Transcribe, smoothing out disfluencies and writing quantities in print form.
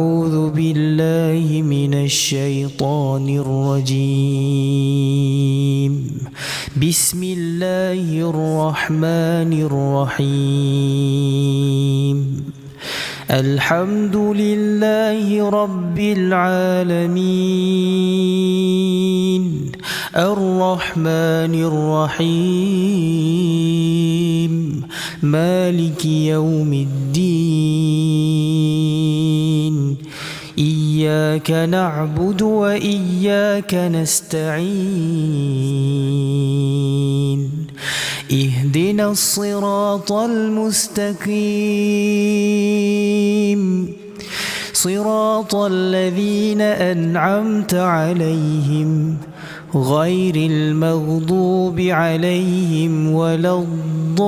أعوذ بالله من الشيطان الرجيم. بسم الله الرحمن الرحيم. الحمد لله رب العالمين الرحمن الرحيم مالك يوم الدين. إياك نعبد وإياك نستعين. اهدنا الصراط المستقيم صراط الذين أنعمت عليهم غير المغضوب عليهم ولا الضالين.